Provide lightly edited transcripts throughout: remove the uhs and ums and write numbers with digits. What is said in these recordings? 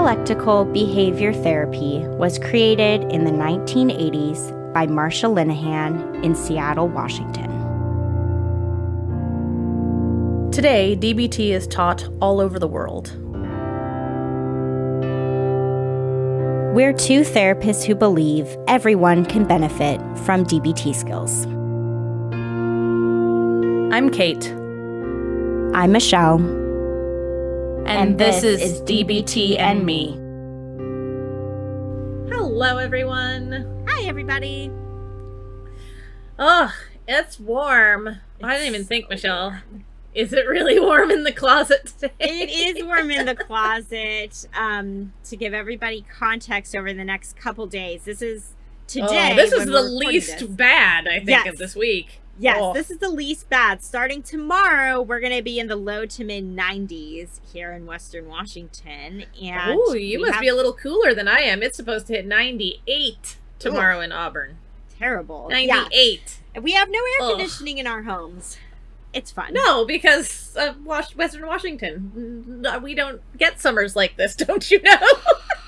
Dialectical behavior therapy was created in the 1980s by Marsha Linehan in Seattle, Washington. Today, DBT is taught all over the world. We're two therapists who believe everyone can benefit from DBT skills. I'm Kate. I'm Michelle. And this is DBT and Me. Hello, everyone. Hi, everybody. Oh, it's warm. I didn't even think, Michelle. Is it really warm in the closet today? It is warm in the closet. To give everybody context over the next couple days, this is today. This is the least bad, I think, of this week. Yes, This is the least bad. Starting tomorrow, we're going to be in the low to mid 90s here in Western Washington. And you must be a little cooler than I am. It's supposed to hit 98 tomorrow in Auburn. Terrible. 98. Yeah. We have no air conditioning in our homes. It's fun. No, because Western Washington, we don't get summers like this, don't you know?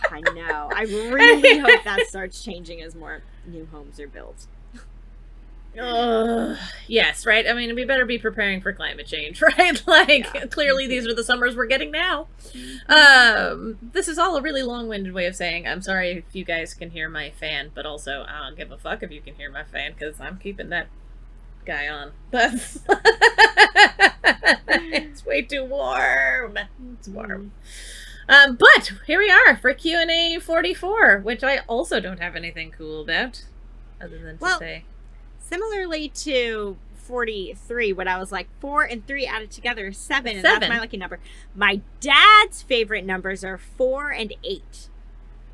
I know. I really hope that starts changing as more new homes are built. Yes, right? I mean, we better be preparing for climate change, right? Clearly these are the summers we're getting now. This is all a really long-winded way of saying I'm sorry if you guys can hear my fan, but also I don't give a fuck if you can hear my fan, because I'm keeping that guy on. That's it's way too warm. It's warm. But here we are for Q&A 44, which I also don't have anything cool about, other than to say... Similarly to 43, when I was like 4 and 3 added together is 7, and that's my lucky number. My dad's favorite numbers are 4 and 8.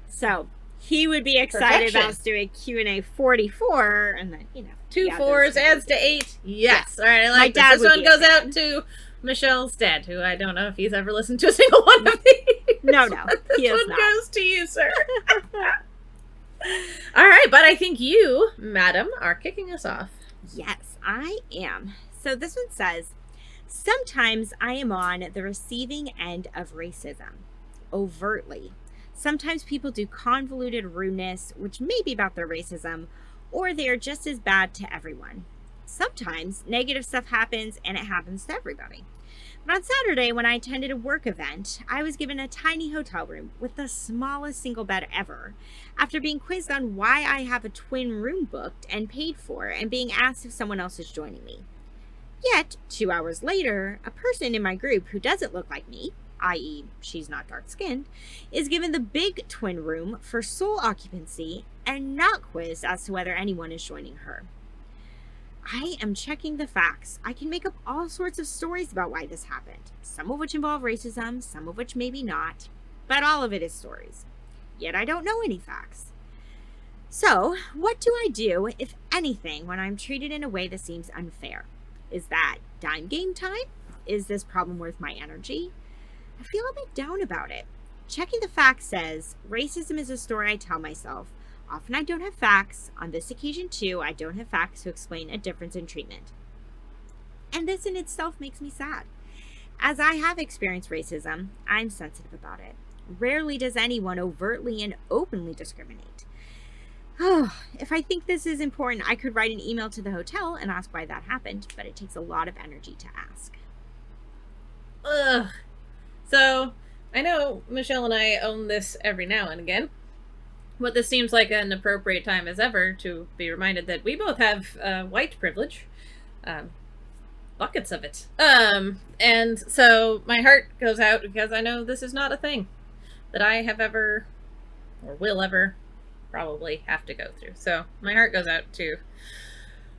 So he would be excited about us doing Q&A 44, and then, you know. 2 4s adds to 8. Yes. All right, I like this. This one goes out to Michelle's dad, who I don't know if he's ever listened to a single one of these. No, This one goes to you, sir. All right, but I think you, madam, are kicking us off. Yes, I am. So this one says, sometimes I am on the receiving end of racism, overtly. Sometimes people do convoluted rudeness, which may be about their racism, or they are just as bad to everyone. Sometimes negative stuff happens, and it happens to everybody. But on Saturday, when I attended a work event, I was given a tiny hotel room with the smallest single bed ever, after being quizzed on why I have a twin room booked and paid for, and being asked if someone else is joining me. Yet, 2 hours later, a person in my group who doesn't look like me, i.e. she's not dark-skinned, is given the big twin room for sole occupancy and not quizzed as to whether anyone is joining her. I am checking the facts. I can make up all sorts of stories about why this happened, some of which involve racism, some of which maybe not, but all of it is stories. Yet I don't know any facts. So, what do I do, if anything, when I'm treated in a way that seems unfair? Is that dime game time? Is this problem worth my energy? I feel a bit down about it. Checking the facts says, racism is a story I tell myself. Often I don't have facts. On this occasion, too, I don't have facts to explain a difference in treatment. And this in itself makes me sad. As I have experienced racism, I'm sensitive about it. Rarely does anyone overtly and openly discriminate. Oh, if I think this is important, I could write an email to the hotel and ask why that happened, but it takes a lot of energy to ask. Ugh. So, I know Michelle and I own this every now and again. But this seems like an appropriate time as ever to be reminded that we both have white privilege. Buckets of it. And so my heart goes out because I know this is not a thing that I have ever, or will ever, probably have to go through. So my heart goes out to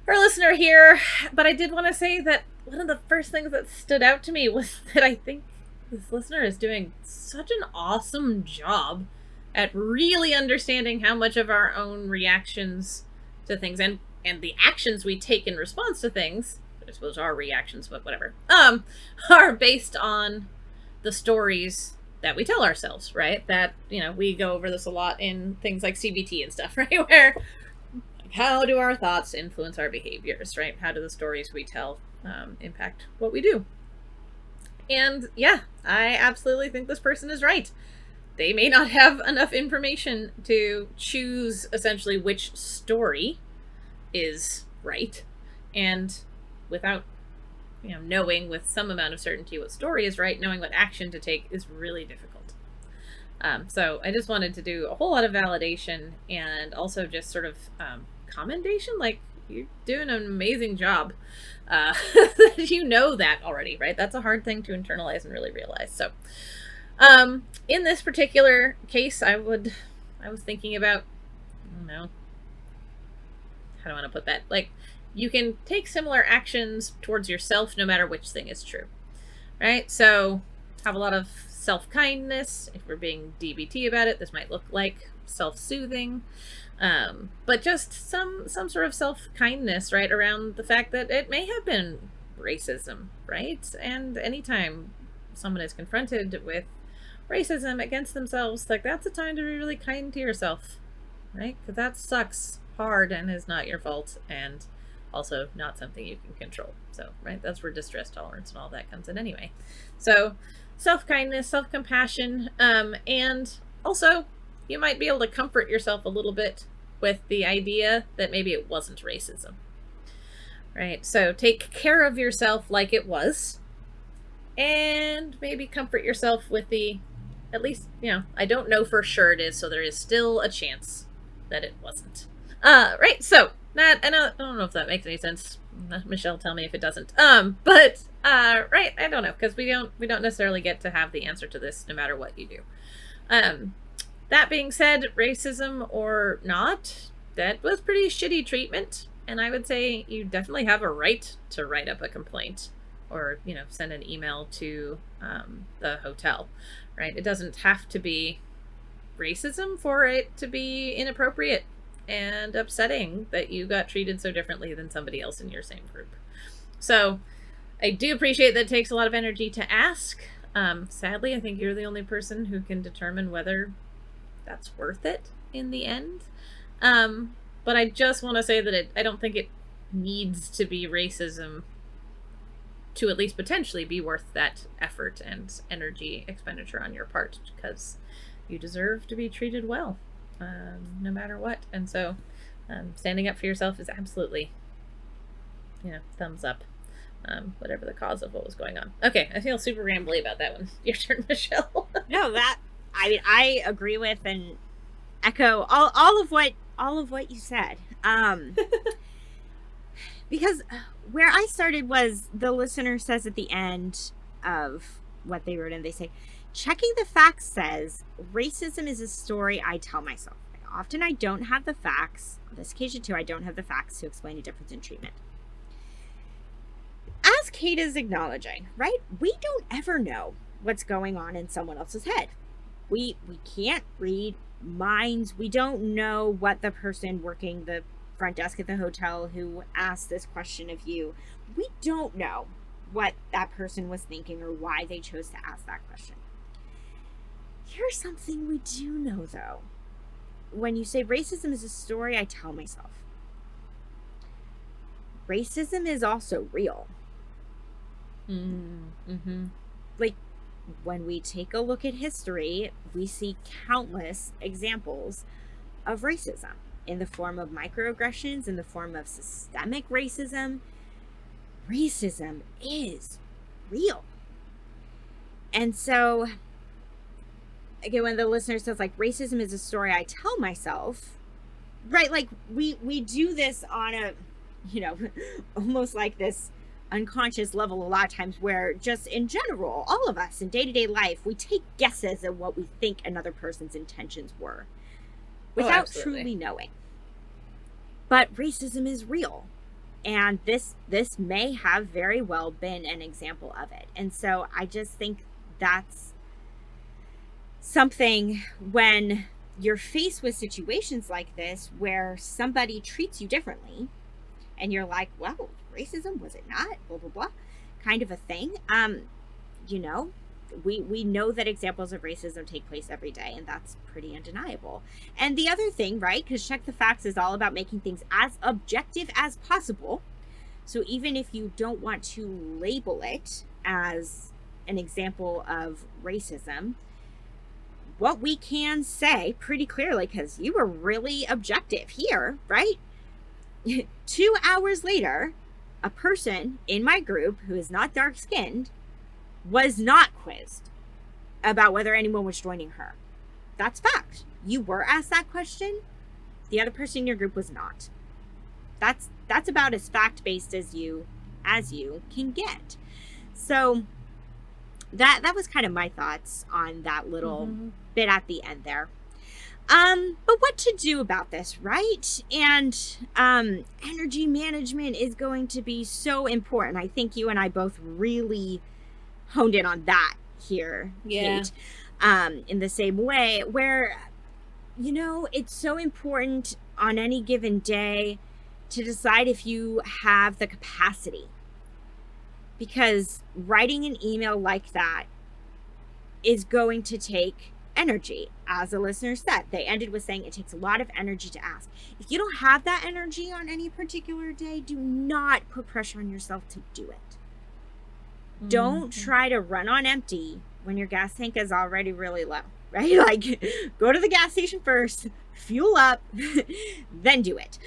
our listener here. But I did want to say that one of the first things that stood out to me was that I think this listener is doing such an awesome job at really understanding how much of our own reactions to things and the actions we take in response to things, I suppose are reactions, but whatever, are based on the stories that we tell ourselves, right? That, you know, we go over this a lot in things like CBT and stuff, right? Where, like, how do our thoughts influence our behaviors, right? How do the stories we tell impact what we do? And yeah, I absolutely think this person is right. they may not have enough information to choose essentially which story is right. And without, knowing with some amount of certainty what story is right, knowing what action to take is really difficult. So I just wanted to do a whole lot of validation and also just sort of commendation. Like, you're doing an amazing job. You know that already, right? That's a hard thing to internalize and really realize. So in this particular case, I was thinking about, I don't know, how do I want to put that? Like, you can take similar actions towards yourself no matter which thing is true, right? So have a lot of self-kindness. If we're being DBT about it, this might look like self-soothing, but just some sort of self-kindness, right, around the fact that it may have been racism, right? And anytime someone is confronted with racism against themselves, like, that's a time to be really kind to yourself, right? Because that sucks hard and is not your fault, and also not something you can control. So, right, that's where distress tolerance and all that comes in anyway. So self-kindness, self-compassion, and also you might be able to comfort yourself a little bit with the idea that maybe it wasn't racism, right? So take care of yourself like it was, and maybe comfort yourself with the, at least, I don't know for sure it is, so there is still a chance that it wasn't. Right, so that, I don't know if that makes any sense. Michelle, tell me if it doesn't. But right, I don't know, because we don't necessarily get to have the answer to this no matter what you do. That being said, racism or not, that was pretty shitty treatment, and I would say you definitely have a right to write up a complaint or, send an email to the hotel, right? It doesn't have to be racism for it to be inappropriate and upsetting that you got treated so differently than somebody else in your same group. So I do appreciate that it takes a lot of energy to ask. Sadly, I think you're the only person who can determine whether that's worth it in the end. But I just want to say that I don't think it needs to be racism to at least potentially be worth that effort and energy expenditure on your part, because you deserve to be treated well, no matter what. And so standing up for yourself is absolutely, thumbs up, whatever the cause of what was going on. Okay, I feel super rambly about that one. Your turn, Michelle. No, I agree with and echo all of what you said. Because where I started was the listener says at the end of what they wrote in, they say, checking the facts says racism is a story I tell myself. Often I don't have the facts. On this occasion too, I don't have the facts to explain a difference in treatment. As Kate is acknowledging, right? We don't ever know what's going on in someone else's head. We can't read minds. We don't know what the person working the front desk at the hotel who asked this question of you, we don't know what that person was thinking or why they chose to ask that question. Here's something we do know, though. When you say racism is a story I tell myself, racism is also real. Mm-hmm. Like, when we take a look at history, we see countless examples of racism in the form of microaggressions, in the form of systemic racism. Racism is real. And so, again, when the listener says, like, racism is a story I tell myself, right? Like, we do this on a, almost like this unconscious level a lot of times, where just in general, all of us in day-to-day life, we take guesses at what we think another person's intentions were without truly knowing. But racism is real, and this may have very well been an example of it. And so I just think that's something, when you're faced with situations like this where somebody treats you differently and you're like, well, racism, was it not? Blah, blah, blah, kind of a thing. We know that examples of racism take place every day, and that's pretty undeniable. And the other thing, right, because Check the Facts is all about making things as objective as possible. So even if you don't want to label it as an example of racism, what we can say pretty clearly, because you were really objective here, right? 2 hours later, a person in my group who is not dark-skinned was not quizzed about whether anyone was joining her. That's fact. You were asked that question. The other person in your group was not. That's about as fact-based as you can get. So that was kind of my thoughts on that little bit at the end there. But what to do about this, right? And energy management is going to be so important. I think you and I both really honed in on that here, Kate. In the same way, where, it's so important on any given day to decide if you have the capacity. Because writing an email like that is going to take energy. As the listener said, they ended with saying it takes a lot of energy to ask. If you don't have that energy on any particular day, do not put pressure on yourself to do it. Don't try to run on empty when your gas tank is already really low, right? Like, go to the gas station first, fuel up, then do it.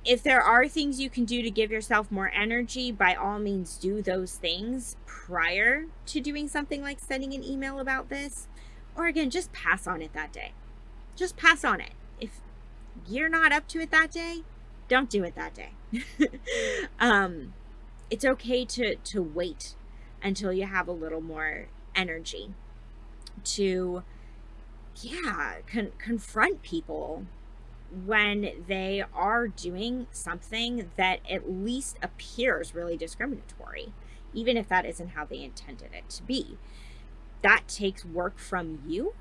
If there are things you can do to give yourself more energy, by all means do those things prior to doing something like sending an email about this. Or again, just pass on it that day. Just pass on it. If you're not up to it that day, don't do it that day. It's okay to wait until you have a little more energy to confront people when they are doing something that at least appears really discriminatory, even if that isn't how they intended it to be. That takes work from you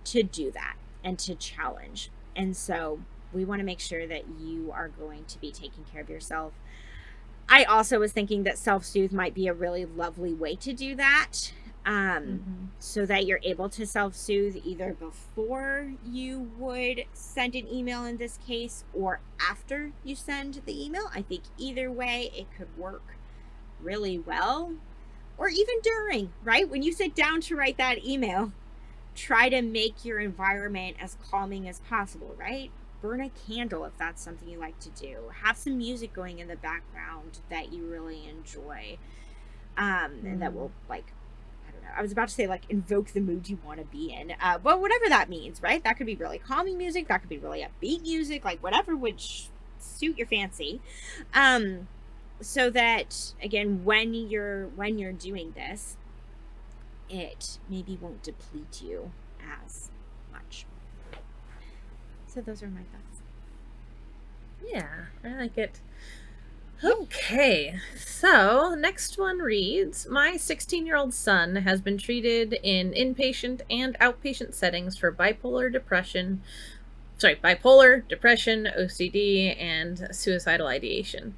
to do that and to challenge. And so we want to make sure that you are going to be taking care of yourself. I also was thinking that self-soothe might be a really lovely way to do that. So that you're able to self-soothe either before you would send an email in this case, or after you send the email. I think either way it could work really well. Or even during, right? When you sit down to write that email, try to make your environment as calming as possible, right? Burn a candle if that's something you like to do. Have some music going in the background that you really enjoy. And that will, I was about to say, invoke the mood you want to be in. But whatever that means, right? That could be really calming music. That could be really upbeat music. Whatever would suit your fancy. So that, again, when you're doing this, it maybe won't deplete you as much. So those are my thoughts. Yeah, I like it. Okay, so next one reads, my 16-year-old son has been treated in inpatient and outpatient settings for bipolar depression, OCD, and suicidal ideation.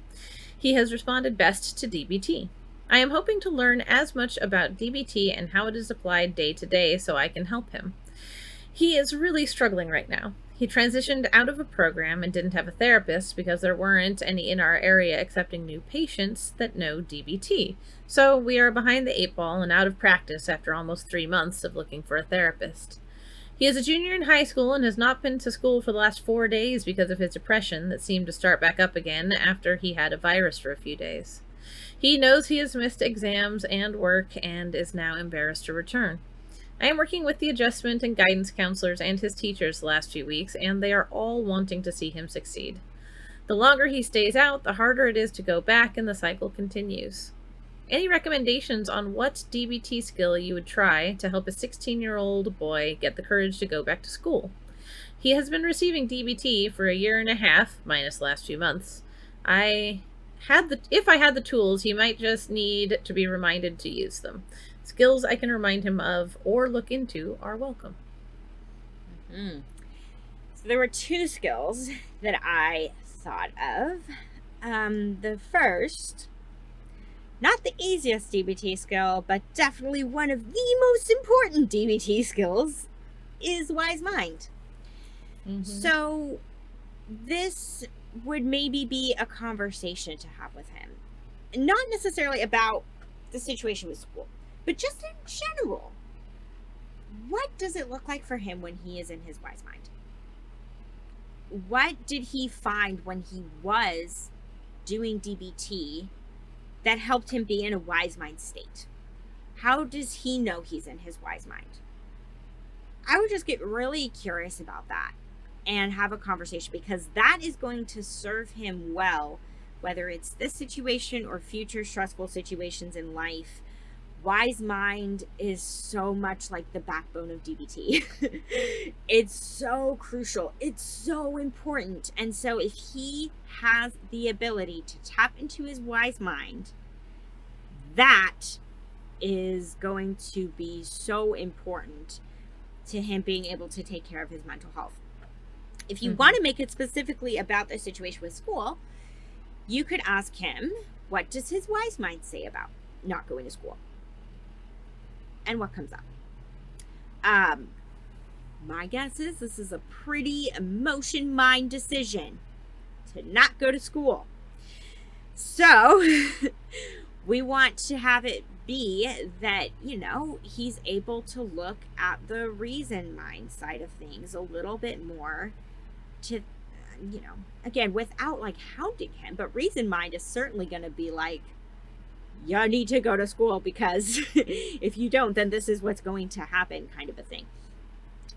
He has responded best to DBT. I am hoping to learn as much about DBT and how it is applied day to day so I can help him. He is really struggling right now. He transitioned out of a program and didn't have a therapist because there weren't any in our area accepting new patients that know DBT. So we are behind the 8 ball and out of practice after almost 3 months of looking for a therapist. He is a junior in high school and has not been to school for the last 4 days because of his depression that seemed to start back up again after he had a virus for a few days. He knows he has missed exams and work and is now embarrassed to return. I am working with the adjustment and guidance counselors and his teachers the last few weeks, and they are all wanting to see him succeed. The longer he stays out, the harder it is to go back, and the cycle continues. Any recommendations on what DBT skill you would try to help a 16-year-old boy get the courage to go back to school? He has been receiving DBT for 1.5 years, minus the last few months. If I had the tools, he might just need to be reminded to use them. Skills I can remind him of or look into are welcome. So there were 2 skills that I thought of. The first, not the easiest DBT skill, but definitely one of the most important DBT skills, is wise mind. So this would maybe be a conversation to have with him. Not necessarily about the situation with school, but just in general. what does it look like for him when he is in his wise mind? What did he find when he was doing DBT that helped him be in a wise mind state? How does he know he's in his wise mind? I would just get really curious about that and have a conversation, because that is going to serve him well, whether it's this situation or future stressful situations in life. Wise mind is so much like the backbone of DBT. It's so crucial. It's so important. And so if he has the ability to tap into his wise mind, that is going to be so important to him being able to take care of his mental health. If you want to make it specifically about the situation with school, you could ask him, what does his wise mind say about not going to school? And what comes up? My guess is this is a pretty emotion mind decision to not go to school. So we want to have it be that, he's able to look at the reason mind side of things a little bit more, to, again, without like hounding him. But reason mind is certainly going to be like, you need to go to school, because if you don't, then this is what's going to happen, kind of a thing.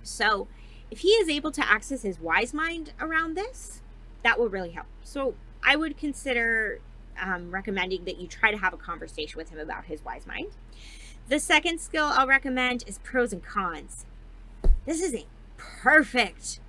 So if he is able to access his wise mind around this, that will really help. So I would consider recommending that you try to have a conversation with him about his wise mind. The second skill I'll recommend is pros and cons. This is a perfect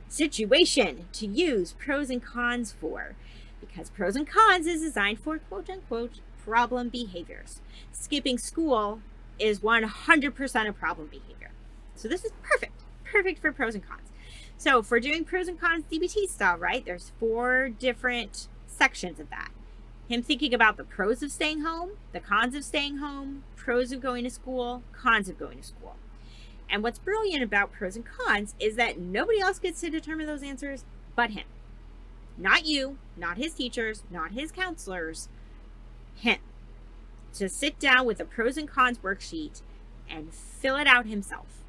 situation to use pros and cons for, because pros and cons is designed for quote unquote problem behaviors. Skipping school is 100% a problem behavior. So this is perfect for pros and cons. So if we're doing pros and cons DBT style, right, there's 4 different sections of that. Him thinking about the pros of staying home, the cons of staying home, pros of going to school, cons of going to school. And what's brilliant about pros and cons is that nobody else gets to determine those answers but him. Not you, not his teachers, not his counselors, him. To sit down with a pros and cons worksheet and fill it out himself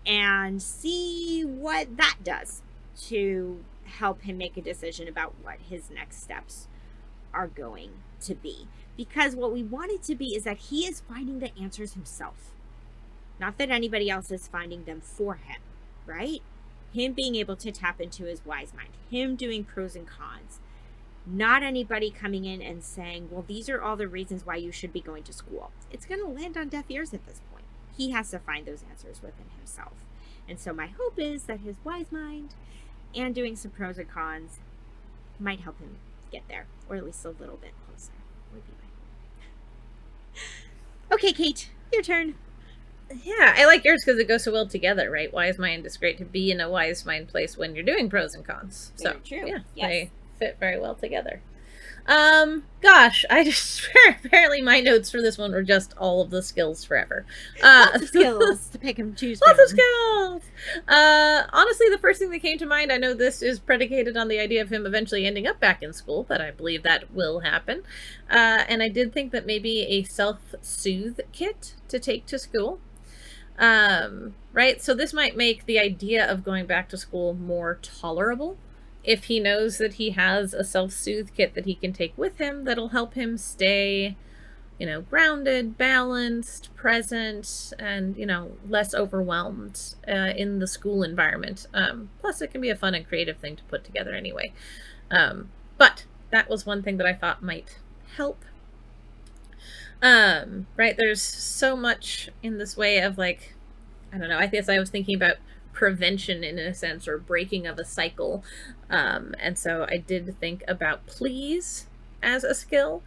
and see what that does to help him make a decision about what his next steps are going to be. Because what we want it to be is that he is finding the answers himself, not that anybody else is finding them for him, right? Him being able to tap into his wise mind, him doing pros and cons, not anybody coming in and saying, well, these are all the reasons why you should be going to school. It's going to land on deaf ears at this point. He has to find those answers within himself. And so my hope is that his wise mind and doing some pros and cons might help him get there, or at least a little bit closer. Would be my hope. Okay, Kate, your turn. Yeah, I like yours because it goes so well together, right? Wise mind is great to be in a wise mind place when you're doing pros and cons. Very true. Yeah, yes. They fit very well together. Gosh, I just apparently my notes for this one were just all of the skills forever. Lots of skills to pick and choose from. Lots of skills. Honestly, the first thing that came to mind, I know this is predicated on the idea of him eventually ending up back in school, but I believe that will happen. And I did think that maybe a self-soothe kit to take to school. Right? So this might make the idea of going back to school more tolerable if he knows that he has a self-soothe kit that he can take with him that'll help him stay, grounded, balanced, present, and, less overwhelmed in the school environment. Plus, it can be a fun and creative thing to put together anyway. But that was one thing that I thought might help. Right? There's so much in this way of I don't know, I guess I was thinking about prevention in a sense, or breaking of a cycle. And so I did think about please as a skill,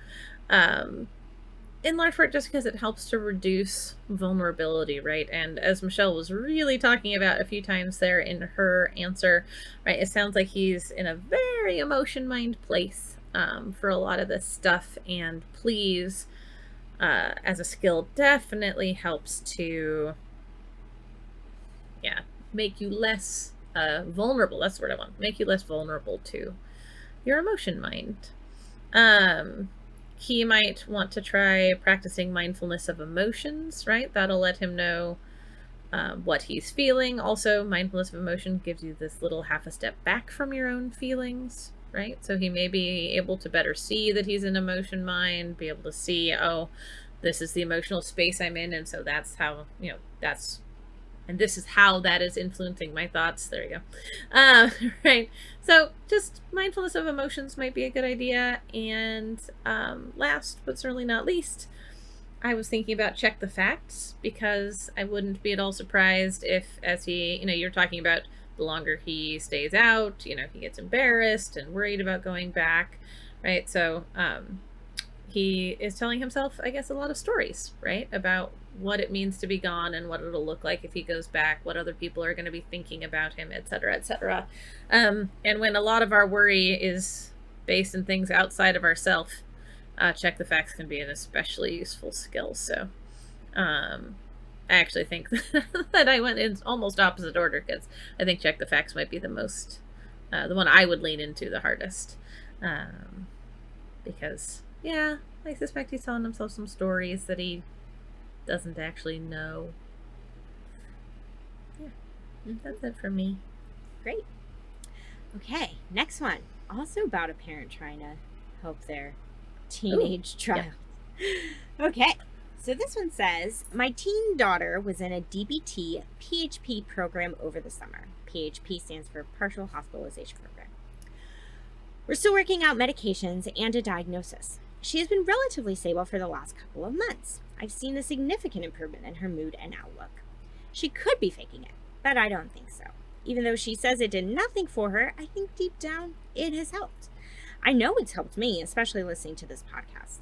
in large part just because it helps to reduce vulnerability, right? And as Michelle was really talking about a few times there in her answer, right, it sounds like he's in a very emotion mind place for a lot of this stuff, and please as a skill definitely helps to make you less vulnerable. That's the word I want. Make you less vulnerable to your emotion mind. He might want to try practicing mindfulness of emotions, right? That'll let him know what he's feeling. Also, mindfulness of emotion gives you this little half a step back from your own feelings, right? So he may be able to better see that he's in emotion mind, be able to see, oh, this is the emotional space I'm in, and so that's how, and this is how that is influencing my thoughts. There you go. Right. So just mindfulness of emotions might be a good idea. And last but certainly not least, I was thinking about check the facts, because I wouldn't be at all surprised if, as he, you're talking about the longer he stays out, he gets embarrassed and worried about going back, right? So he is telling himself, I guess, a lot of stories, right, about what it means to be gone and what it'll look like if he goes back, what other people are going to be thinking about him, et cetera, et cetera. And when a lot of our worry is based in things outside of ourselves, check the facts can be an especially useful skill. So I actually think that I went in almost opposite order, because I think check the facts might be the most, the one I would lean into the hardest. Because, yeah, I suspect he's telling himself some stories that he doesn't actually know. Yeah, that's it for me. Great. Okay, next one. Also about a parent trying to help their teenage child. Yeah. Okay, so this one says, my teen daughter was in a DBT PHP program over the summer. PHP stands for Partial Hospitalization Program. We're still working out medications and a diagnosis. She has been relatively stable for the last couple of months. I've seen a significant improvement in her mood and outlook. She could be faking it, but I don't think so. Even though she says it did nothing for her, I think deep down it has helped. I know it's helped me, especially listening to this podcast.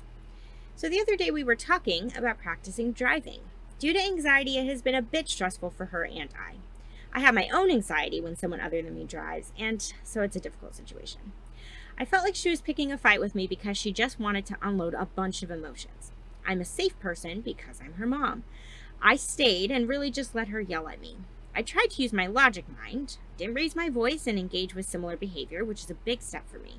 So the other day we were talking about practicing driving. Due to anxiety, it has been a bit stressful for her and I. I have my own anxiety when someone other than me drives, and so it's a difficult situation. I felt like she was picking a fight with me because she just wanted to unload a bunch of emotions. I'm a safe person because I'm her mom. I stayed and really just let her yell at me. I tried to use my logic mind, didn't raise my voice and engage with similar behavior, which is a big step for me.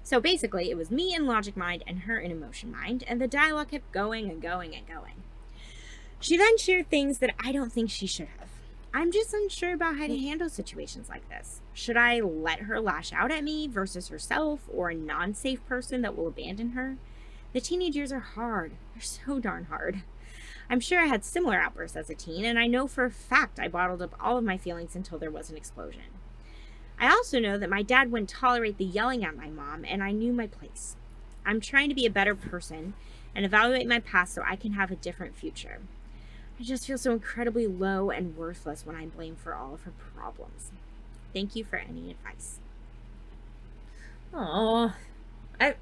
So basically, it was me in logic mind and her in emotion mind, and the dialogue kept going and going and going. She then shared things that I don't think she should have. I'm just unsure about how to handle situations like this. Should I let her lash out at me versus herself or a non-safe person that will abandon her? The teenage years are hard. They're so darn hard. I'm sure I had similar outbursts as a teen, and I know for a fact I bottled up all of my feelings until there was an explosion. I also know that my dad wouldn't tolerate the yelling at my mom, and I knew my place. I'm trying to be a better person and evaluate my past so I can have a different future. I just feel so incredibly low and worthless when I'm blamed for all of her problems. Thank you for any advice. Oh, a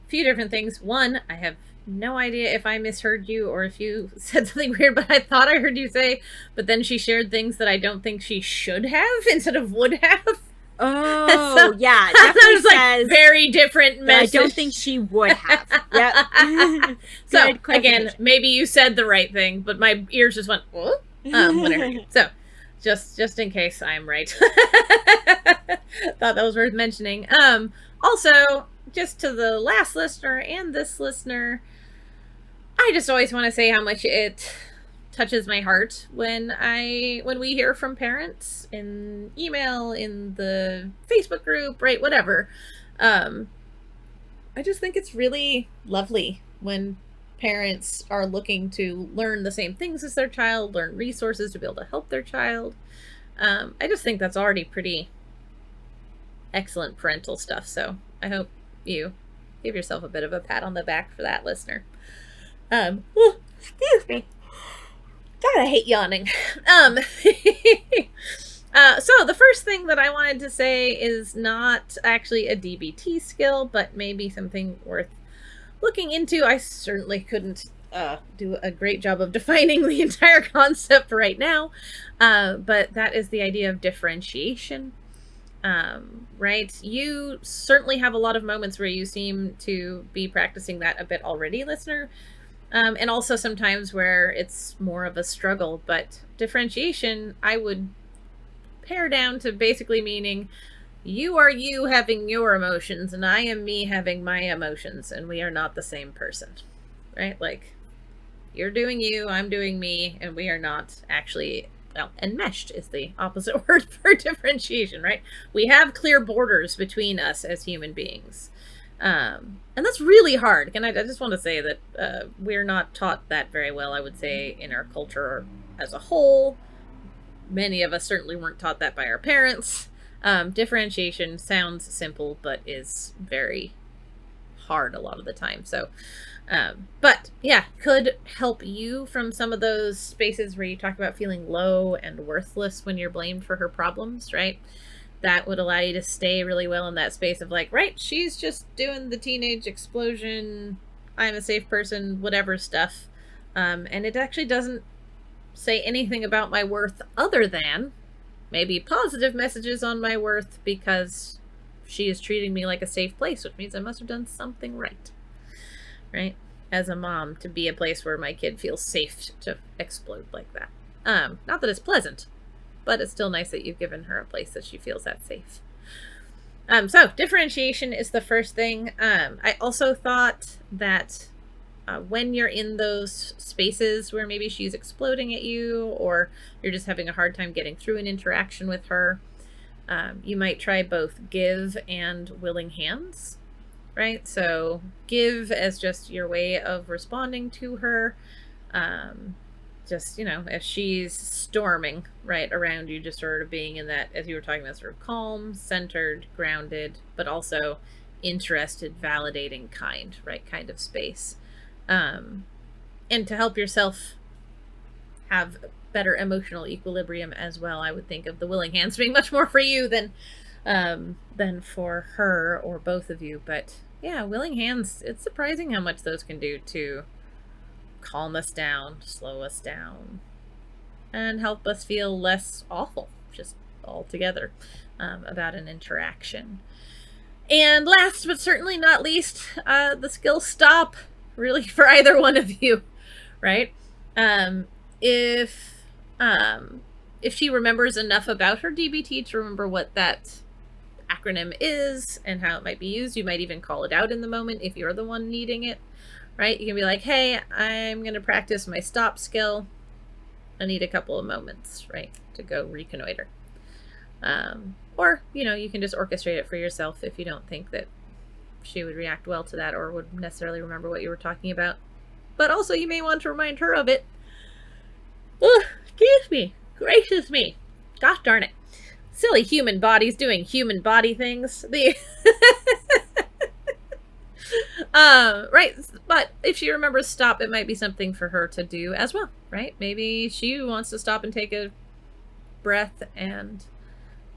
few different things. One, I have no idea if I misheard you or if you said something weird, but I thought I heard you say, but then she shared things that I don't think she should have instead of would have. Oh, so, yeah. Definitely says, like, very different message. I don't think she would have. Yep. So, again, maybe you said the right thing, but my ears just went, what? When I heard you. So, just in case I'm right. Thought that was worth mentioning. Also, just to the last listener and this listener, I just always want to say how much it touches my heart when we hear from parents in email, in the Facebook group, right, whatever. I just think it's really lovely when parents are looking to learn the same things as their child, learn resources to be able to help their child. I just think that's already pretty excellent parental stuff. So I hope you give yourself a bit of a pat on the back for that, listener. Excuse me. God, I hate yawning. So the first thing that I wanted to say is not actually a DBT skill, but maybe something worth looking into. I certainly couldn't do a great job of defining the entire concept right now, but that is the idea of differentiation. Right? You certainly have a lot of moments where you seem to be practicing that a bit already, listener. And also sometimes where it's more of a struggle, but differentiation, I would pare down to basically meaning you are you having your emotions and I am me having my emotions, and we are not the same person, right? Like, You're doing you, I'm doing me, and we are not actually, well, enmeshed is the opposite word for differentiation, right? We have clear borders between us as human beings. And that's really hard. And I just want to say that we're not taught that very well, I would say, in our culture as a whole. Many of us certainly weren't taught that by our parents. Differentiation sounds simple, but is very hard a lot of the time. So, but yeah, could help you from some of those spaces where you talk about feeling low and worthless when you're blamed for her problems, right? That would allow you to stay really well in that space of like, right, she's just doing the teenage explosion, I'm a safe person, whatever stuff. And it actually doesn't say anything about my worth other than maybe positive messages on my worth because she is treating me like a safe place, which means I must have done something right. Right? As a mom, to be a place where my kid feels safe to explode like that. Not that it's pleasant, but it's still nice that you've given her a place that she feels that safe. So differentiation is the first thing. I also thought that when you're in those spaces where maybe she's exploding at you or you're just having a hard time getting through an interaction with her, you might try both give and willing hands, right? So give as just your way of responding to her. Just, if she's storming right around you, just sort of being in that, as you were talking about, sort of calm, centered, grounded, but also interested, validating kind of space. And to help yourself have better emotional equilibrium as well, I would think of the willing hands being much more for you than for her or both of you. But yeah, willing hands, it's surprising how much those can do to calm us down, slow us down, and help us feel less awful, just altogether, about an interaction. And last but certainly not least, the skill stop, really for either one of you, right? If she remembers enough about her DBT to remember what that acronym is and how it might be used, you might even call it out in the moment if you're the one needing it. Right? You can be like, hey, I'm going to practice my stop skill. I need a couple of moments, right, to go reconnoiter. Or, you can just orchestrate it for yourself if you don't think that she would react well to that or would necessarily remember what you were talking about. But also you may want to remind her of it. Ugh, excuse me. Gracious me. Gosh darn it. Silly human bodies doing human body things. Right, but if she remembers stop, it might be something for her to do as well, right? Maybe she wants to stop and take a breath and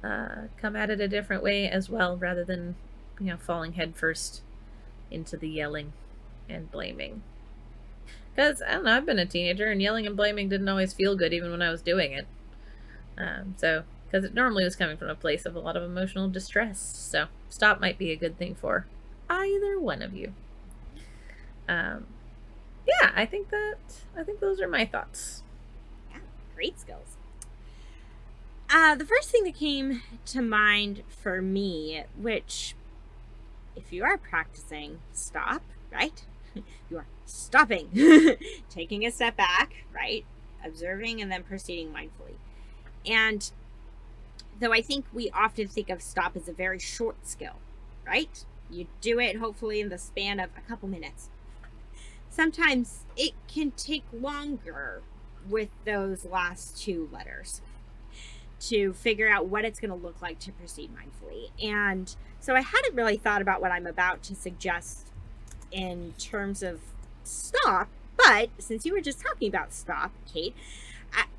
come at it a different way as well, rather than, falling headfirst into the yelling and blaming. Because, I don't know, I've been a teenager, and yelling and blaming didn't always feel good even when I was doing it. Because it normally was coming from a place of a lot of emotional distress. So, stop might be a good thing for either one of you. Yeah, I think those are my thoughts. Yeah, great skills. The first thing that came to mind for me, which if you are practicing stop, right? You are stopping, taking a step back, right? Observing and then proceeding mindfully. And though I think we often think of stop as a very short skill, right? You do it hopefully in the span of a couple minutes. Sometimes it can take longer with those last two letters to figure out what it's going to look like to proceed mindfully. And so I hadn't really thought about what I'm about to suggest in terms of stop, but since you were just talking about stop, Kate,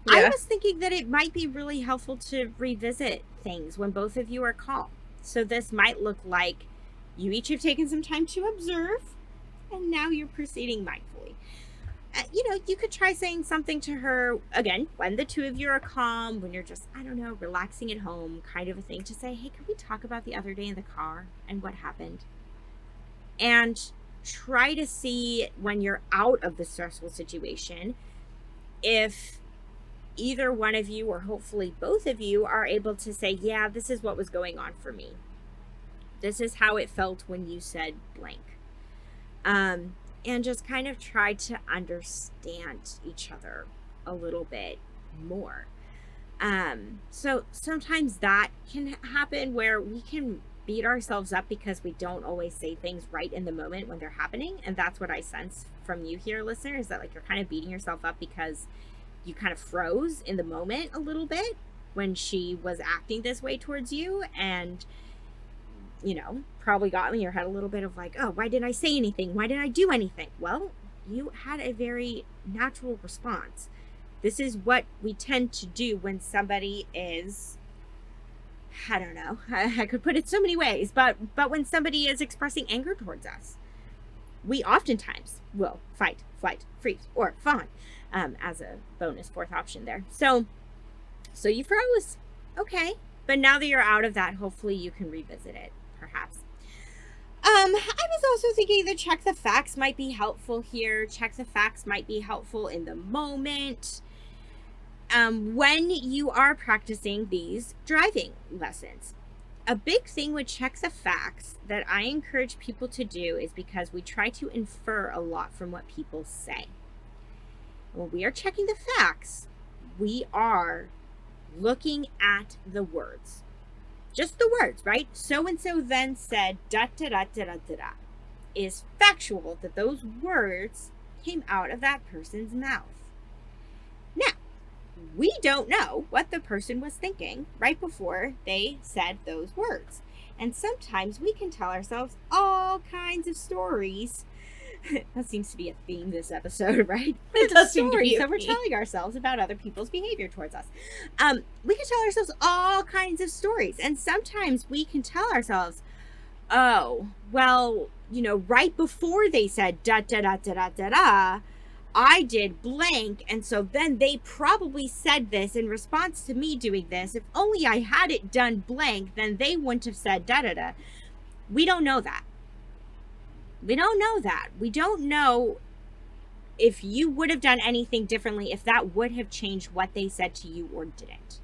I was thinking that it might be really helpful to revisit things when both of you are calm. So this might look like you each have taken some time to observe, and now you're proceeding mindfully. You could try saying something to her, again, when the two of you are calm, when you're just, relaxing at home, kind of a thing, to say, hey, can we talk about the other day in the car and what happened? And try to see when you're out of the stressful situation, if either one of you, or hopefully both of you, are able to say, yeah, this is what was going on for me. This is how it felt when you said blank. and just kind of try to understand each other a little bit more. So sometimes that can happen where we can beat ourselves up because we don't always say things right in the moment when they're happening. And that's what I sense from you here, listener, is that like you're kind of beating yourself up because you kind of froze in the moment a little bit when she was acting this way towards you, and probably got in your head a little bit of like, oh, why didn't I say anything? Why didn't I do anything? Well, you had a very natural response. This is what we tend to do when somebody is, I don't know, I could put it so many ways, but when somebody is expressing anger towards us, we oftentimes will fight, flight, freeze, or fawn, as a bonus fourth option there. So you froze. Okay. But now that you're out of that, hopefully you can revisit it, perhaps. I was also thinking that check the facts might be helpful here. Check the facts might be helpful in the moment. When you are practicing these driving lessons, a big thing with check the facts that I encourage people to do is because we try to infer a lot from what people say. When we are checking the facts, we are looking at the words. Just the words, right? So-and-so then said da-da-da-da-da-da. Is factual that those words came out of that person's mouth. Now, we don't know what the person was thinking right before they said those words. And sometimes we can tell ourselves all kinds of stories. That seems to be a theme this episode, right? It does seem to be stories that we're telling ourselves about other people's behavior towards us. We can tell ourselves all kinds of stories. And sometimes we can tell ourselves, oh, well, right before they said da-da-da-da-da-da-da, I did blank, and so then they probably said this in response to me doing this. If only I had it done blank, then they wouldn't have said da-da-da. We don't know that. We don't know that. We don't know if you would have done anything differently, if that would have changed what they said to you or didn't.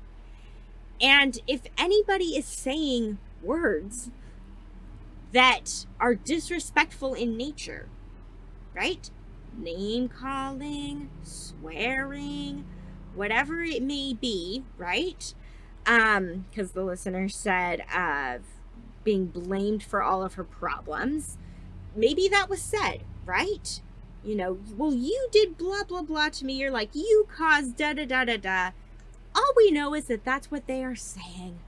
And if anybody is saying words that are disrespectful in nature, right? Name calling, swearing, whatever it may be, right? Because the listener said being blamed for all of her problems. Maybe that was said, right? Well, you did blah, blah, blah to me. You're like, you caused da, da, da, da, da. All we know is that that's what they are saying.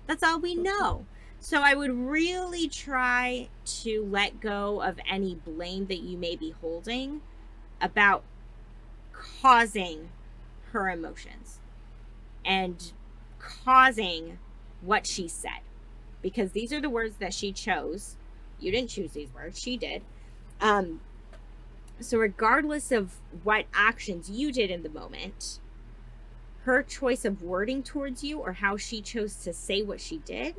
That's all we know. So I would really try to let go of any blame that you may be holding about causing her emotions and causing what she said. Because these are the words that she chose. You didn't choose these words. She did. So regardless of what actions you did in the moment, her choice of wording towards you or how she chose to say what she did,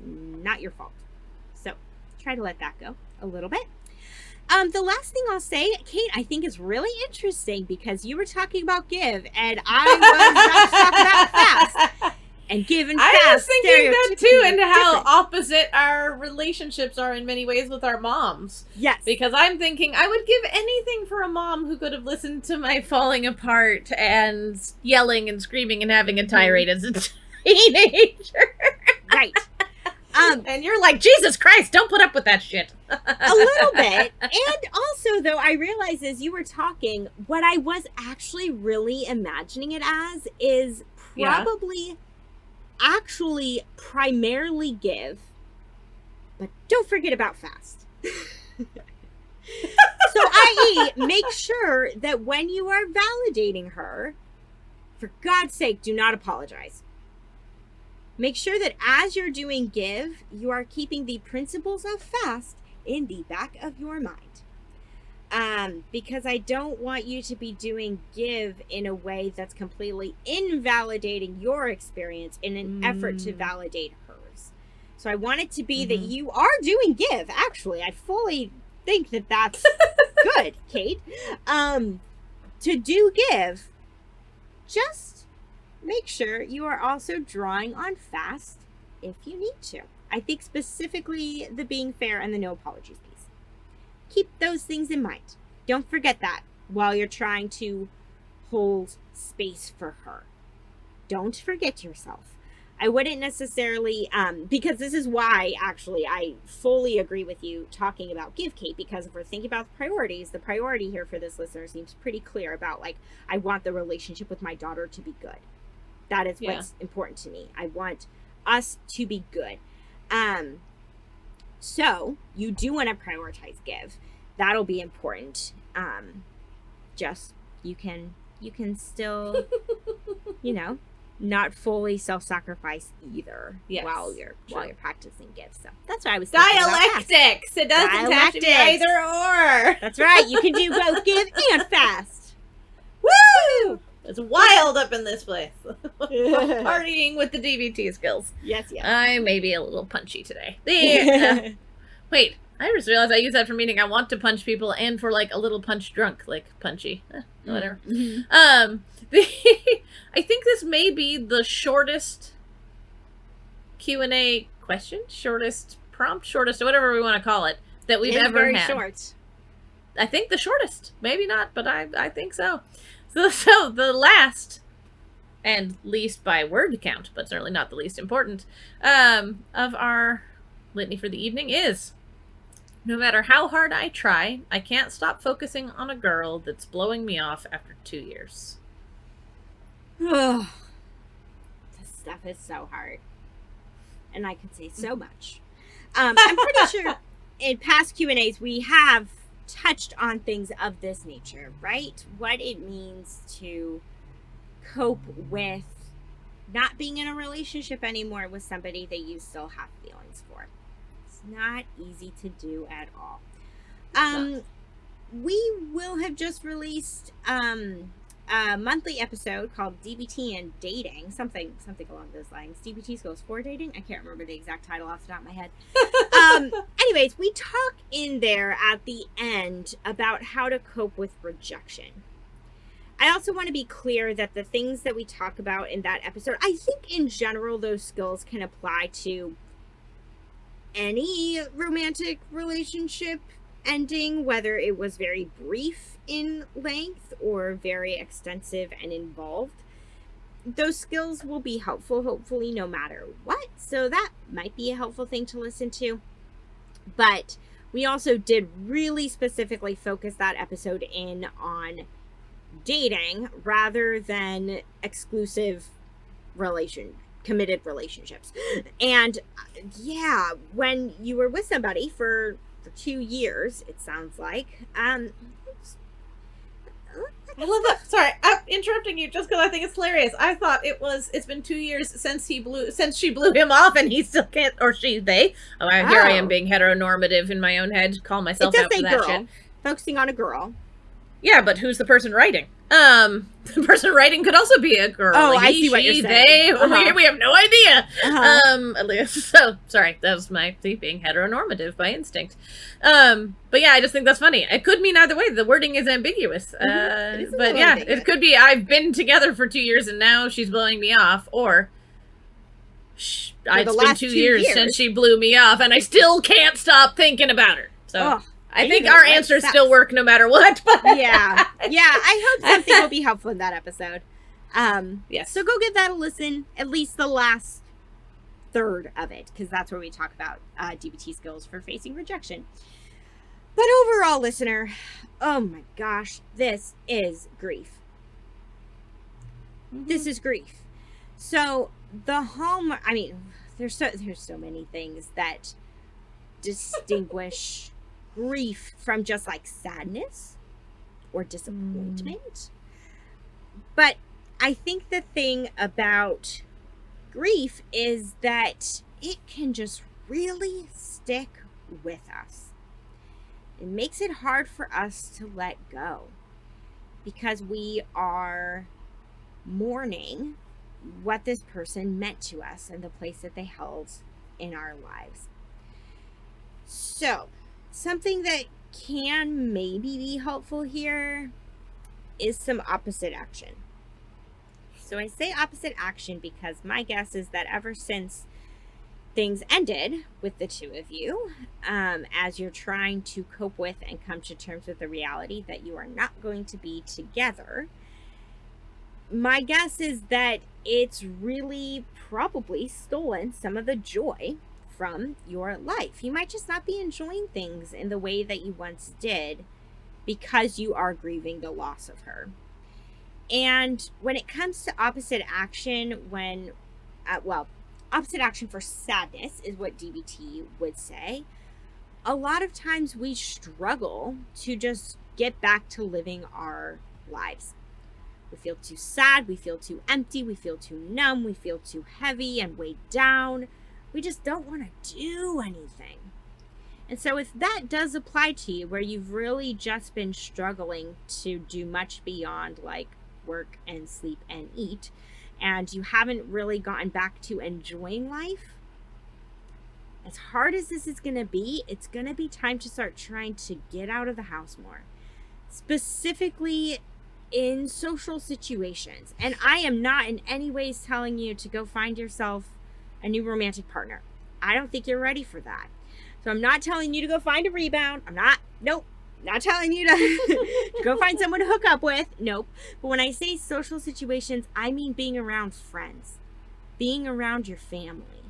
not your fault. So try to let that go a little bit. The last thing I'll say, Kate, I think is really interesting because you were talking about give and I was talking about fast. And give and fast. I was thinking that too, and how opposite our relationships are in many ways with our moms. Yes. Because I'm thinking I would give anything for a mom who could have listened to my falling apart and yelling and screaming and having a tirade as a teenager. Right. And you're like, Jesus Christ, don't put up with that shit. A little bit. And also, though, I realized as you were talking, what I was actually really imagining it as is probably actually primarily give, but don't forget about fast. So, i.e., make sure that when you are validating her, for God's sake, do not apologize. Make sure that as you're doing give, you are keeping the principles of fast in the back of your mind. Because I don't want you to be doing give in a way that's completely invalidating your experience in an effort to validate hers. So I want it to be that you are doing give. Actually, I fully think that that's good, Kate. To do give, just make sure you are also drawing on fast if you need to. I think specifically the being fair and the no apologies piece. keep those things in mind. Don't forget that while you're trying to hold space for her. Don't forget yourself. I wouldn't necessarily, because this is why, actually, I fully agree with you talking about give, Kate, because if we're thinking about the priorities, the priority here for this listener seems pretty clear about, like, I want the relationship with my daughter to be good. That is what's important to me. I want us to be good. So you do want to prioritize give. That'll be important. Just, you can still, not fully self-sacrifice either while you're practicing gifts. So that's what I was thinking dialectics. It doesn't have to be either or. That's right. You can do both give and fast. Woo! It's wild up in this place. Partying with the DBT skills. Yes. I may be a little punchy today. Wait, I just realized I use that for meaning I want to punch people and for like a little punch drunk, like punchy. Whatever. Mm-hmm. I think this may be the shortest Q&A question, shortest prompt, shortest, whatever we want to call it, that we've ever had. Short. I think the shortest. Maybe not, but I think so. So the last and least by word count, but certainly not the least important, of our litany for the evening is: no matter how hard I try, I can't stop focusing on a girl that's blowing me off after 2 years. This stuff is so hard. And I could say so much. I'm pretty sure in past Q&As we have touched on things of this nature, right? What it means to cope with not being in a relationship anymore with somebody that you still have feelings for. It's not easy to do at all. We will have just released a monthly episode called DBT and Dating, something along those lines. DBT Skills for Dating. I can't remember the exact title off the top of my head. Anyways, we talk in there at the end about how to cope with rejection. I also want to be clear that the things that we talk about in that episode, I think in general those skills can apply to any romantic relationship ending, whether it was very brief in length or very extensive and involved. Those skills will be helpful, hopefully, no matter what. So that might be a helpful thing to listen to. But we also did really specifically focus that episode in on dating rather than exclusive committed relationships. And yeah, when you were with somebody for 2 years, it sounds like, I love that. Sorry, I'm interrupting you just because I think it's hilarious. I thought it's been 2 years since she blew him off, and he still can't, or they. Here I am being heteronormative in my own head, call myself out for that shit. Focusing on a girl. Yeah, but who's the person writing? The person writing could also be a girl. Oh, I see what you're saying. We have no idea. At least, so sorry, that was my being heteronormative by instinct. But yeah, I just think that's funny. It could mean either way. The wording is ambiguous. But yeah, ambiguous. It could be I've been together for 2 years and now she's blowing me off, or it's been 2 years since she blew me off and I still can't stop thinking about her. So. I think our answers still work no matter what. But yeah. I hope something will be helpful in that episode. Yes. So go give that a listen, at least the last third of it, because that's where we talk about DBT skills for facing rejection. But overall, listener, oh my gosh, this is grief. Mm-hmm. This is grief. So there's so many things that distinguish grief from just like sadness or disappointment. But I think the thing about grief is that it can just really stick with us. It makes it hard for us to let go because we are mourning what this person meant to us and the place that they held in our lives. So something that can maybe be helpful here is some opposite action. So I say opposite action because my guess is that ever since things ended with the two of you, as you're trying to cope with and come to terms with the reality that you are not going to be together, my guess is that it's really probably stolen some of the joy from your life. You might just not be enjoying things in the way that you once did because you are grieving the loss of her. And when it comes to opposite action, opposite action for sadness is what DBT would say. A lot of times we struggle to just get back to living our lives. We feel too sad, we feel too empty, we feel too numb, we feel too heavy and weighed down. We just don't want to do anything. And so if that does apply to you, where you've really just been struggling to do much beyond like work and sleep and eat, and you haven't really gotten back to enjoying life, as hard as this is going to be, it's going to be time to start trying to get out of the house more. Specifically in social situations. And I am not in any ways telling you to go find yourself a new romantic partner. I don't think you're ready for that. So I'm not telling you to go find a rebound. Not telling you to go find someone to hook up with. Nope. But when I say social situations, I mean being around friends, being around your family,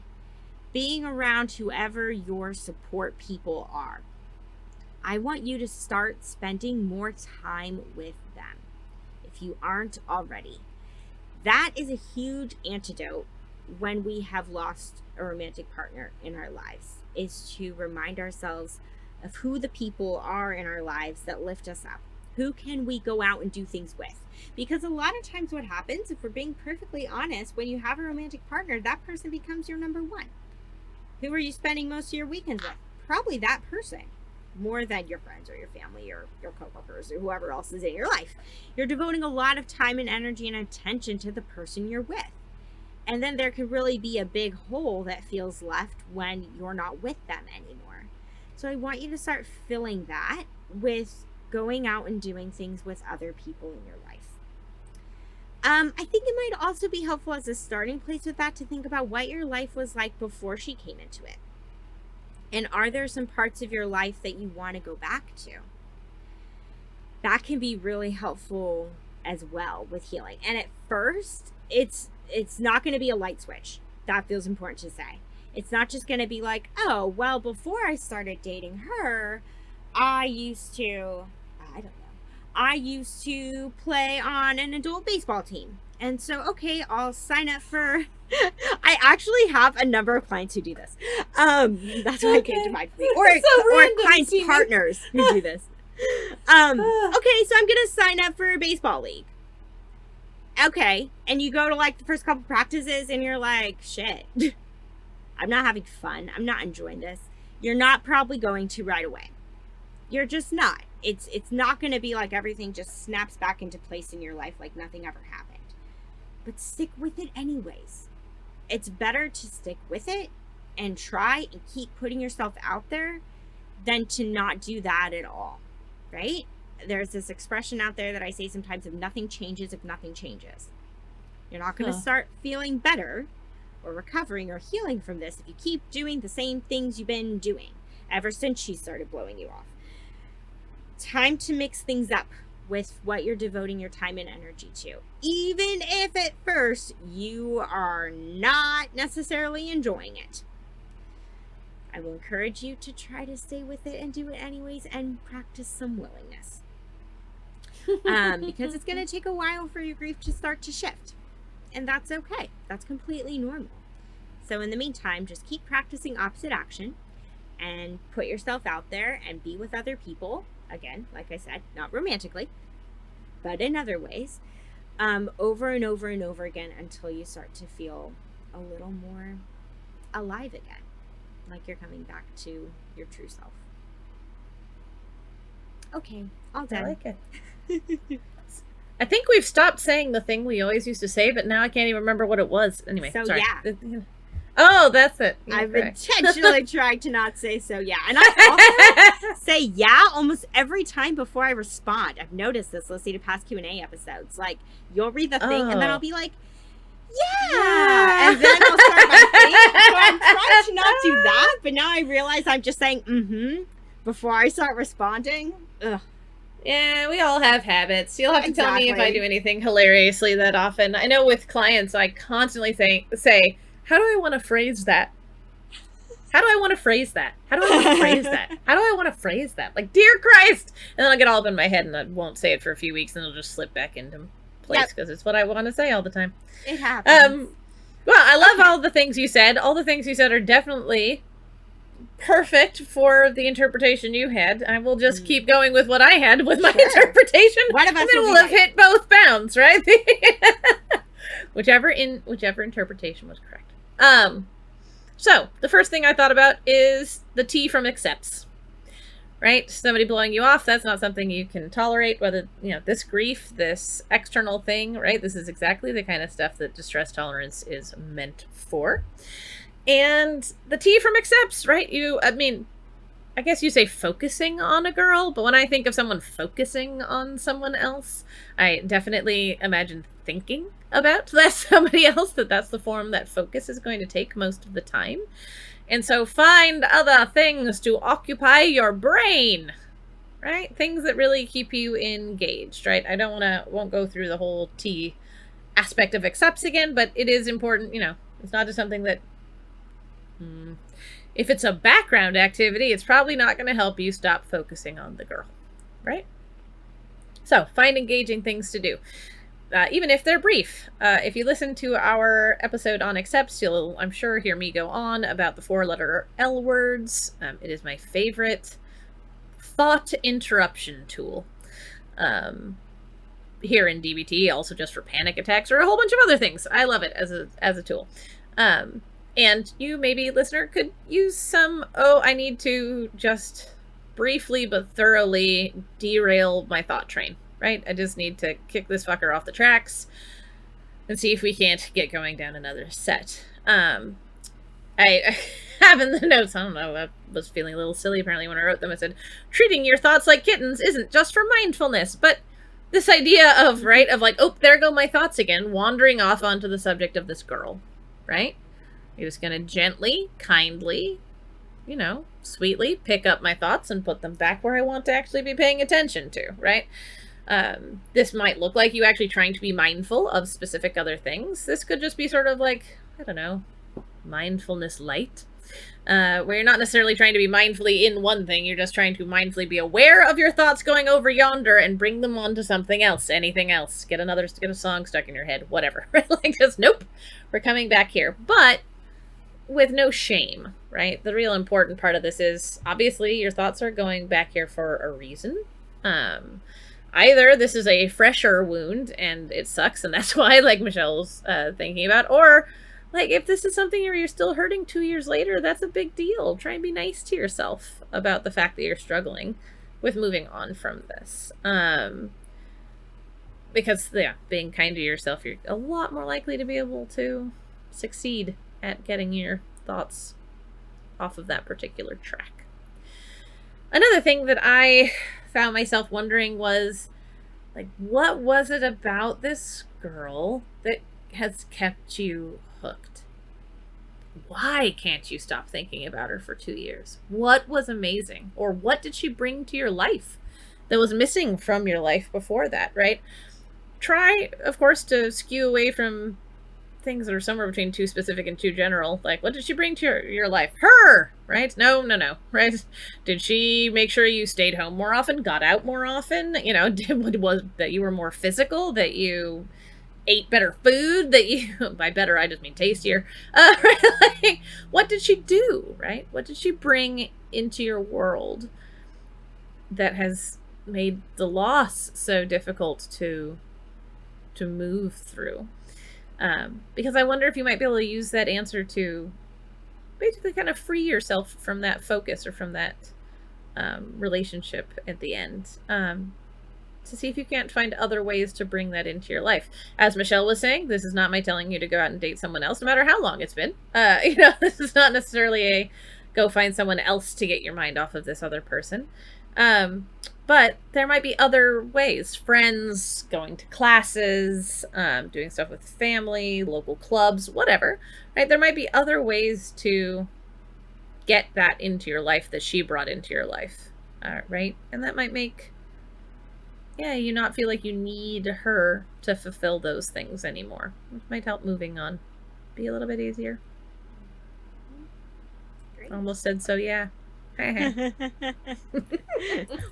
being around whoever your support people are. I want you to start spending more time with them if you aren't already. That is a huge antidote when we have lost a romantic partner in our lives, is to remind ourselves of who the people are in our lives that lift us up. Who can we go out and do things with? Because a lot of times what happens, if we're being perfectly honest, when you have a romantic partner, that person becomes your number one. Who are you spending most of your weekends with? Probably that person, more than your friends or your family or your coworkers or whoever else is in your life. You're devoting a lot of time and energy and attention to the person you're with. And then there could really be a big hole that feels left when you're not with them anymore. So I want you to start filling that with going out and doing things with other people in your life. I think it might also be helpful as a starting place with that to think about what your life was like before she came into it. And are there some parts of your life that you want to go back to? That can be really helpful as well with healing. And at first, it's not going to be a light switch. That feels important to say. It's not just going to be like, oh, well, before I started dating her, I used to play on an adult baseball team. And so, okay, I'll sign up for, I actually have a number of clients who do this. That's why it came to mind for me. Or clients' partners who do this. Okay, so I'm going to sign up for a baseball league. Okay, and you go to like the first couple practices and you're like, shit, I'm not having fun. I'm not enjoying this. You're not probably going to right away. You're just not. It's not going to be like everything just snaps back into place in your life like nothing ever happened. But stick with it anyways. It's better to stick with it and try and keep putting yourself out there than to not do that at all, right? There's this expression out there that I say sometimes, if nothing changes, if nothing changes. You're not going to start feeling better or recovering or healing from this if you keep doing the same things you've been doing ever since she started blowing you off. Time to mix things up with what you're devoting your time and energy to. Even if at first you are not necessarily enjoying it. I will encourage you to try to stay with it and do it anyways and practice some willingness. Because it's going to take a while for your grief to start to shift. And that's okay. That's completely normal. So in the meantime, just keep practicing opposite action and put yourself out there and be with other people. Again, like I said, not romantically, but in other ways, over and over and over again until you start to feel a little more alive again, like you're coming back to your true self. Okay, all done. I like it. I think we've stopped saying the thing we always used to say, but now I can't even remember what it was. Anyway, so sorry. Yeah. Oh, that's it. I've intentionally tried to not say so yeah. And I also say yeah almost every time before I respond. I've noticed this listening to past Q&A episodes. Like, you'll read the thing and then I'll be like, Yeah. And then I'll start my thing. So I'm trying to not do that, but now I realize I'm just saying before I start responding. Ugh. Yeah, we all have habits. You'll have to tell me if I do anything hilariously that often. I know with clients, I constantly say, how do I want to phrase that? How do I want to phrase that? How do I want to phrase that? How do I want to phrase that? Like, dear Christ! And then I'll get all up in my head and I won't say it for a few weeks and it'll just slip back into place because it's what I want to say all the time. It happens. Well, I love all the things you said. All the things you said are definitely perfect for the interpretation you had. I will just keep going with what I had with my interpretation. One of us and then we'll have hit both bounds, right? whichever interpretation was correct. So the first thing I thought about is the T from accepts. Right? Somebody blowing you off, that's not something you can tolerate, whether, this grief, this external thing, right? This is exactly the kind of stuff that distress tolerance is meant for. And the T from accepts, right? I guess you say focusing on a girl, but when I think of someone focusing on someone else, I definitely imagine thinking about that somebody else, that's the form that focus is going to take most of the time. And so find other things to occupy your brain, right? Things that really keep you engaged, right? I won't go through the whole T aspect of accepts again, but it is important, it's not just something that, if it's a background activity, it's probably not going to help you stop focusing on the girl, right? So find engaging things to do. Even if they're brief. If you listen to our episode on accepts, you'll, I'm sure, hear me go on about the 4-letter L words. It is my favorite thought interruption tool. Here in DBT, also just for panic attacks or a whole bunch of other things. I love it as a tool. And you, maybe, listener, could use some, I need to just briefly but thoroughly derail my thought train. Right? I just need to kick this fucker off the tracks and see if we can't get going down another set. I have in the notes, I don't know, I was feeling a little silly apparently when I wrote them. I said, treating your thoughts like kittens isn't just for mindfulness, but this idea of, right, of like, there go my thoughts again, wandering off onto the subject of this girl, right? You're just going to gently, kindly, sweetly pick up my thoughts and put them back where I want to actually be paying attention to, right? This might look like you actually trying to be mindful of specific other things. This could just be sort of like, I don't know, mindfulness light, where you're not necessarily trying to be mindfully in one thing. You're just trying to mindfully be aware of your thoughts going over yonder and bring them on to something else, anything else. Get a song stuck in your head, whatever. Like, just, nope, we're coming back here. But with no shame, right? The real important part of this is, obviously, your thoughts are going back here for a reason. Either this is a fresher wound and it sucks and that's why, like Michelle's thinking about, or like if this is something where you're still hurting 2 years later, that's a big deal. Try and be nice to yourself about the fact that you're struggling with moving on from this. Because, being kind to yourself, you're a lot more likely to be able to succeed at getting your thoughts off of that particular track. Another thing that I found myself wondering was, like, what was it about this girl that has kept you hooked? Why can't you stop thinking about her for 2 years? What was amazing? Or what did she bring to your life that was missing from your life before that, right? Try, of course, to skew away from things that are somewhere between too specific and too general. Like, what did she bring to your life? Her! Right? No, right? Did she make sure you stayed home more often, got out more often? Was that you were more physical, that you ate better food, that you, by better, I just mean tastier. Like, what did she do, right? What did she bring into your world that has made the loss so difficult to move through? Because I wonder if you might be able to use that answer to basically kind of free yourself from that focus or from that relationship at the end, to see if you can't find other ways to bring that into your life. As Michelle was saying, this is not my telling you to go out and date someone else, no matter how long it's been. This is not necessarily a go find someone else to get your mind off of this other person. But there might be other ways. Friends, going to classes, doing stuff with family, local clubs, whatever. Right? There might be other ways to get that into your life that she brought into your life. Right? And that might make, you not feel like you need her to fulfill those things anymore. It might help moving on be a little bit easier. Great. Almost said so, yeah.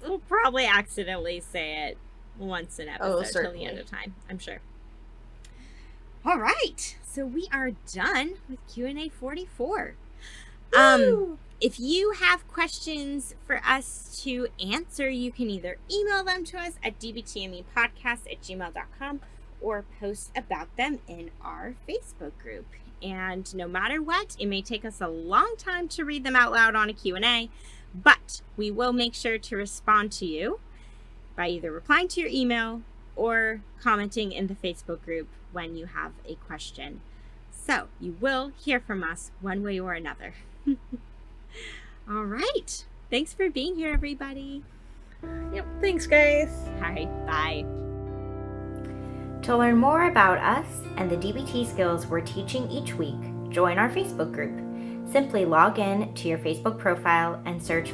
We'll probably accidentally say it once an episode till the end of time, I'm sure. All right, so we are done with Q&A 44. If you have questions for us to answer, you can either email them to us at dbtmepodcast@gmail.com or post about them in our Facebook group. And no matter what, it may take us a long time to read them out loud on a Q&A, but we will make sure to respond to you by either replying to your email or commenting in the Facebook group when you have a question. So you will hear from us one way or another. All right. Thanks for being here, everybody. Yep. Thanks, guys. All right. Bye. To learn more about us and the DBT skills we're teaching each week, join our Facebook group. Simply log in to your Facebook profile and search